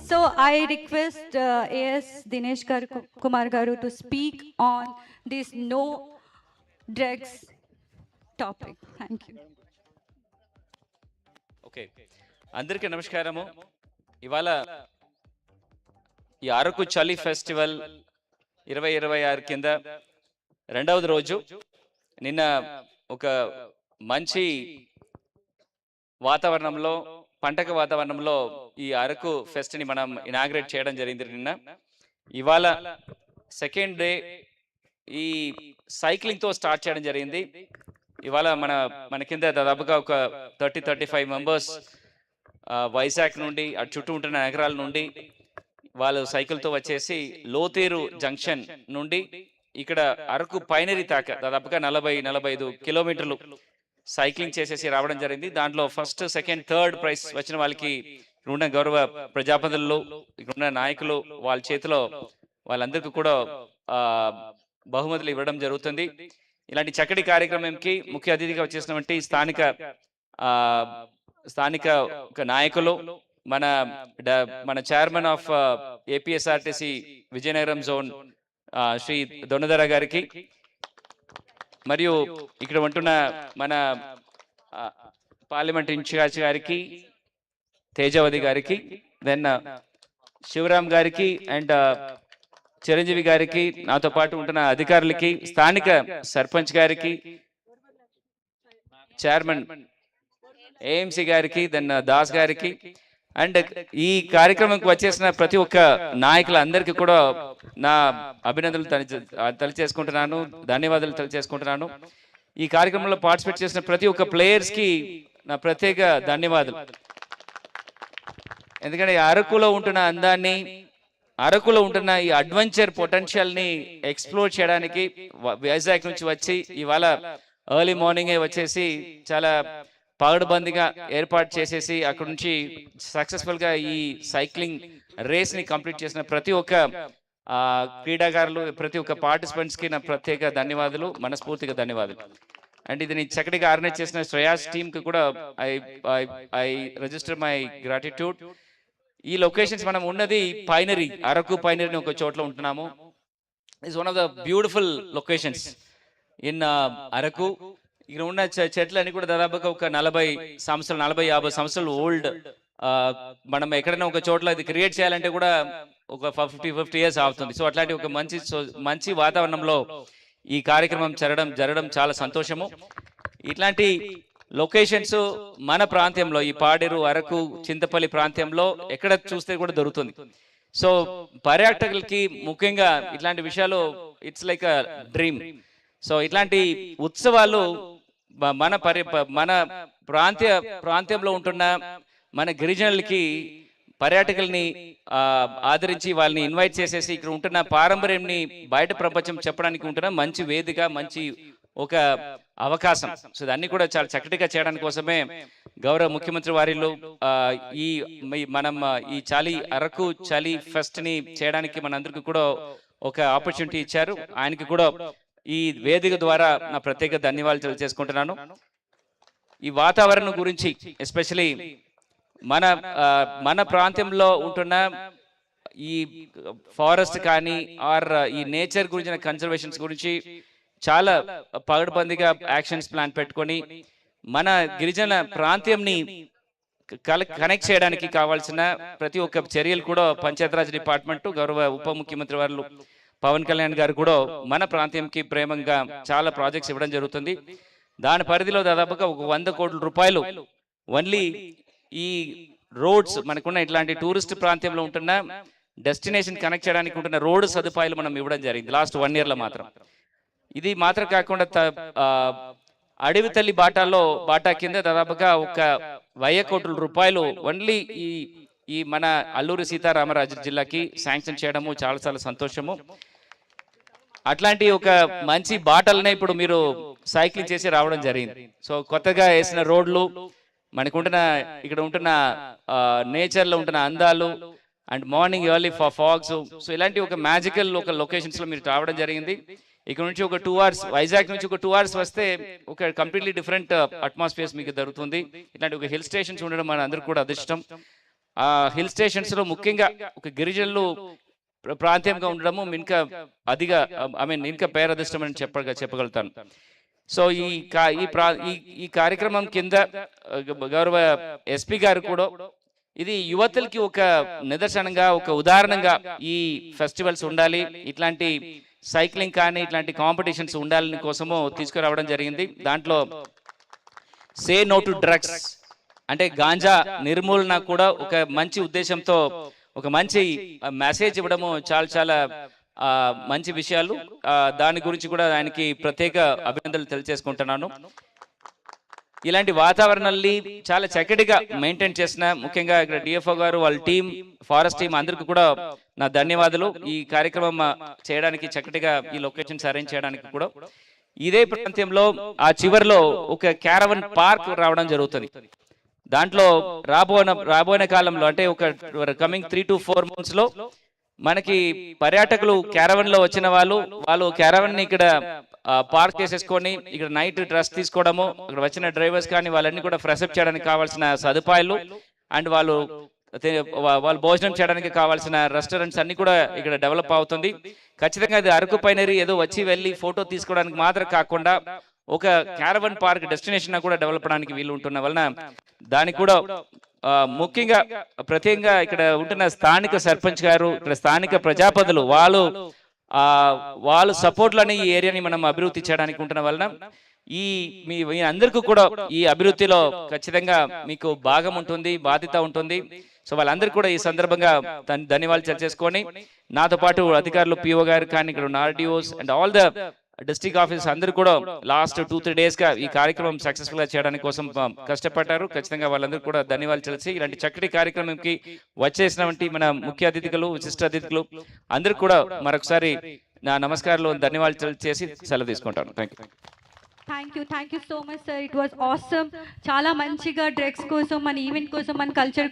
So I request AS Dinesh Kumar Garu to speak on this no drugs topic. Thank you. Okay, అందరికీ నమస్కారము. ఇవాళ ఈ అరకు చలి festival 2026 కింద రెండవది రోజు. నిన్న ఒక మంచి వాతావరణంలో, పండగ వాతావరణంలో ఈ అరకు ఫెస్ట్ని మనం ఇనాగ్రేట్ చేయడం జరిగింది నిన్న. ఇవాళ సెకండ్ డే ఈ సైక్లింగ్తో స్టార్ట్ చేయడం జరిగింది. ఇవాళ మన కింద దాదాపుగా ఒక 35 మెంబర్స్ వైజాగ్ నుండి, అటు చుట్టూ ఉంటున్న నగరాల నుండి వాళ్ళు సైకిల్తో వచ్చేసి లోతేరు జంక్షన్ నుండి ఇక్కడ అరకు పైనరీ దాకా దాదాపుగా 40-45 కిలోమీటర్లు సైక్లింగ్ చేసేసి రావడం జరిగింది. దాంట్లో ఫస్ట్, సెకండ్, థర్డ్ ప్రైజ్ వచ్చిన వాళ్ళకి ఇక్కడున్న గౌరవ ప్రజాప్రతినిధులు, ఇక్కడున్న నాయకులు వాళ్ళ చేతిలో వాళ్ళందరికీ కూడా బహుమతులు ఇవ్వడం జరుగుతుంది. ఇలాంటి చక్కటి కార్యక్రమంకి ముఖ్య అతిథిగా వచ్చేసినటువంటి స్థానిక నాయకులు, మన chairman of APSRTC Vizianagaram zone Shri Donnadara గారికి, మరియు ఇక్కడ ఉంటున్న మన పార్లమెంట్ ఇన్ఛార్జ్ గారికి, తేజావతి గారికి, దెన్ శివరామ్ గారికి అండ్ చిరంజీవి గారికి, నాతో పాటు ఉంటున్న అధికారులకి, స్థానిక సర్పంచ్ గారికి, చైర్మన్ ఏఎంసీ గారికి, దెన్ దాస్ గారికి, అండ్ ఈ కార్యక్రమంకి వచ్చేసిన ప్రతి ఒక్క నాయకులందరికీ కూడా నా అభినందనలు తెలియజేసుకుంటున్నాను, ధన్యవాదాలు తెలియజేసుకుంటున్నాను. ఈ కార్యక్రమంలో పార్టిసిపేట్ చేసిన ప్రతి ఒక్క ప్లేయర్స్కి నా ప్రత్యేక ధన్యవాదాలు. ఎందుకంటే అరకులో ఉంటున్న అందాన్ని, అరకులో ఉంటున్న ఈ అడ్వెంచర్ పొటెన్షియల్ని ఎక్స్ప్లోర్ చేయడానికి వైజాగ్ నుంచి వచ్చి ఇవాళ ఎర్లీ మార్నింగే వచ్చేసి చాలా పగడుబందిగా ఏర్పాటు చేసేసి అక్కడ నుంచి సక్సెస్ఫుల్గా ఈ సైక్లింగ్ రేస్ని కంప్లీట్ చేసిన ప్రతి ఒక్క క్రీడాకారులు, ప్రతి ఒక్క పార్టిసిపెంట్స్కి నా ప్రత్యేక ధన్యవాదాలు, మనస్ఫూర్తిగా ధన్యవాదాలు. అండ్ ఇది చక్కటిగా ఆర్గనైజ్ చేసిన శ్రేయాస్ టీమ్కి కూడా ఐ రిజిస్టర్ మై గ్రాటిట్యూడ్. ఈ లొకేషన్స్ మనం ఉన్నది పైనరీ, అరకు పైనరీ ఒక చోట్ల ఉంటున్నాము. It's one of the beautiful locations in Araku. ఇక్కడ ఉన్న చెట్లన్నీ కూడా దాదాపుగా ఒక 40-50 సంవత్సరాలు ఓల్డ్. మనం ఎక్కడైనా ఒక చోట్ల ఇది క్రియేట్ చేయాలంటే కూడా ఒక 50 ఇయర్స్ అవుతుంది. సో అట్లాంటి ఒక మంచి వాతావరణంలో ఈ కార్యక్రమం జరగడం చాలా సంతోషము. ఇట్లాంటి లొకేషన్స్ మన ప్రాంతంలో, ఈ పాడేరు, అరకు, చింతపల్లి ప్రాంతంలో ఎక్కడ చూస్తే కూడా దొరుకుతుంది. సో పర్యాటకులకి ముఖ్యంగా ఇట్లాంటి విషయాలు it's like a dream. So ఇట్లాంటి ఉత్సవాలు మన ప్రాంతంలో ఉంటున్న మన గిరిజనులకి, పర్యాటకుల్ని ఆదరించి వాళ్ళని ఇన్వైట్ చేసేసి ఇక్కడ ఉంటున్న పారంపర్యంని బయట ప్రపంచం చెప్పడానికి ఉంటున్న మంచి వేదిక, మంచి ఒక అవకాశం. సో దాన్ని కూడా చాలా చక్కటిగా చేయడానికి కోసమే గౌరవ ముఖ్యమంత్రి వారిలో మనం ఈ అరకు చలి ఫెస్ట్ ని చేయడానికి మనందరికీ కూడా ఒక ఆపర్చునిటీ ఇచ్చారు. ఆయనకి కూడా ఈ వేదిక ద్వారా నా ప్రత్యేక ధన్యవాదాలు తెలియజేసుకుంటున్నాను. ఈ వాతావరణం గురించి ఎస్పెషలీ మన ప్రాంతంలో ఉంటున్న ఈ ఫారెస్ట్ కానీ ఆర్ ఈ నేచర్ గురించిన కన్జర్వేషన్స్ గురించి చాలా పగడ్బందీగా యాక్షన్స్ ప్లాన్ పెట్టుకొని మన గిరిజన ప్రాంతంని కనెక్ట్ చేయడానికి కావాల్సిన ప్రతి ఒక్క చర్యలు కూడా పంచాయతీరాజ్ డిపార్ట్మెంట్, గౌరవ ఉప ముఖ్యమంత్రి వారు పవన్ కళ్యాణ్ గారు కూడా మన ప్రాంతంకి ప్రేమంగా చాలా ప్రాజెక్ట్స్ ఇవ్వడం జరుగుతుంది. దాని పరిధిలో దాదాపుగా ఒక 100 కోట్ల రూపాయలు ఓన్లీ ఈ రోడ్స్, మనకున్న ఇట్లాంటి టూరిస్ట్ ప్రాంతంలో ఉంటున్న డెస్టినేషన్ కనెక్ట్ చేయడానికి ఉంటున్న రోడ్డు సదుపాయాలు మనం ఇవ్వడం జరిగింది లాస్ట్ 1 ఇయర్లో మాత్రం. ఇది మాత్రం కాకుండా అడవి తల్లి బాటా కింద దాదాపుగా ఒక 1,000 కోట్ల రూపాయలు ఓన్లీ ఈ మన అల్లూరి సీతారామరాజు జిల్లాకి శాంక్షన్ చేయడము చాలా చాలా సంతోషము. అట్లాంటి ఒక మంచి బాటలనే ఇప్పుడు మీరు సైక్లింగ్ చేసి రావడం జరిగింది. సో కొత్తగా వేసిన రోడ్లు, మనకుంటున్న ఇక్కడ ఉంటున్న నేచర్లో ఉంటున్న అందాలు, and morning early fogs, so ఇలాంటి ఒక మ్యాజికల్ ఒక లొకేషన్స్లో మీరు రావడం జరిగింది. ఇక్కడ నుంచి ఒక 2 hours, వైజాగ్ నుంచి ఒక 2 hours వస్తే ఒక కంప్లీట్లీ డిఫరెంట్ అట్మాస్ఫియర్స్ మీకు దొరుకుతుంది. ఇట్లాంటి ఒక హిల్ స్టేషన్స్ ఉండడం మన అందరికి కూడా అదృష్టం. ఆ హిల్ స్టేషన్స్లో ముఖ్యంగా ఒక గిరిజనులు ప్రాంతంగా ఉండడము ఇంకా అదిగా ఇంకా పేరదృష్టం అని చెప్పగలుగుతాను. సో ఈ కార్యక్రమం కింద గౌరవ ఎస్పీ గారు కూడా ఇది యువతలకి ఒక నిదర్శనంగా, ఒక ఉదాహరణగా ఈ ఫెస్టివల్స్ ఉండాలి, ఇట్లాంటి సైక్లింగ్ కానీ ఇట్లాంటి కాంపిటీషన్స్ ఉండాలని కోసము తీసుకురావడం జరిగింది. దాంట్లో సే నో టు డ్రగ్స్ అంటే గాంజా నిర్మూలన కూడా ఒక మంచి ఉద్దేశంతో ఒక మంచి మెసేజ్ ఇవ్వడము చాలా చాలా మంచి విషయాలు. దాని గురించి కూడా ఆయనకి ప్రత్యేక అభినందనలు తెలియజేసుకుంటున్నాను. ఇలాంటి వాతావరణాన్ని చాలా చక్కటిగా మెయింటైన్ చేసిన ముఖ్యంగా ఇక్కడ డిఎఫ్ఓ గారు, వాళ్ళ టీం, ఫారెస్ట్ టీం అందరికీ కూడా నా ధన్యవాదాలు. ఈ కార్యక్రమం చేయడానికి చక్కటిగా ఈ లొకేషన్స్ అరేంజ్ చేయడానికి కూడా. ఇదే ప్రాంతంలో ఆ చివరిలో ఒక క్యారవన్ పార్క్ రావడం జరుగుతుంది. దాంట్లో రాబోయే కాలంలో అంటే ఒక కమింగ్ 3 to 4 months లో మనకి పర్యాటకులు క్యారవన్ లో వచ్చిన వాళ్ళు క్యారవన్ ని ఇక్కడ పార్క్ చేసేసుకొని ఇక్కడ నైట్ డ్రెస్ తీసుకోవడము, ఇక్కడ వచ్చిన డ్రైవర్స్ కానీ వాళ్ళని కూడా ఫ్రెష్ అప్ చేయడానికి కావాల్సిన సదుపాయాలు అండ్ వాళ్ళు భోజనం చేయడానికి కావాల్సిన రెస్టారెంట్స్ అన్ని కూడా ఇక్కడ డెవలప్ అవుతుంది. ఖచ్చితంగా ఇది అరకు పైనరీ ఏదో వచ్చి వెళ్ళి ఫోటో తీసుకోవడానికి మాత్రం కాకుండా ఒక క్యారవన్ పార్క్ డెస్టినేషన్ కూడా డెవలప్ అవడానికి వీలు ఉంటున్న వలన దానికి కూడా ముఖ్యంగా ప్రత్యేకంగా ఇక్కడ ఉంటున్న స్థానిక సర్పంచ్ గారు, ఇక్కడ స్థానిక ప్రజాపతులు వాళ్ళు సపోర్ట్లని ఈ ఏరియాని మనం అభివృద్ధి చేయడానికి ఉంటున్న వలన మీ అందరికీ కూడా ఈ అభివృద్ధిలో ఖచ్చితంగా మీకు భాగం ఉంటుంది, బాధ్యత ఉంటుంది. సో వాళ్ళందరికీ కూడా ఈ సందర్భంగా ధన్యవాదాలు తెలియజేసుకొని నాతో పాటు అధికారులు పిఓ గారు కానీ ఇక్కడ ఉన్న RDOs and all the district officers అందరూ కూడా లాస్ట్ 2-3 days గా ఈ కార్యక్రమం సక్సెస్ఫుల్ గా చేయడానికి కోసం కష్టపడ్డారు. ఖచ్చితంగా వాళ్ళందరూ కూడా ధన్యవాదాలు తెలిసి ఇలాంటి చక్కటి కార్యక్రమంకి వచ్చేసినటువంటి మన ముఖ్య అతిథులు, విశిష్ట అతిథులు అందరూ కూడా మరొకసారి నా నమస్కారాలు, ధన్యవాదాలు తెలియజేసి సెలవు తీసుకుంటాను. Thank you so much sir. It was awesome. చాలా మంచిగా డ్రగ్స్ కోసం, మన ఈవెంట్ కోసం, మన కల్చర్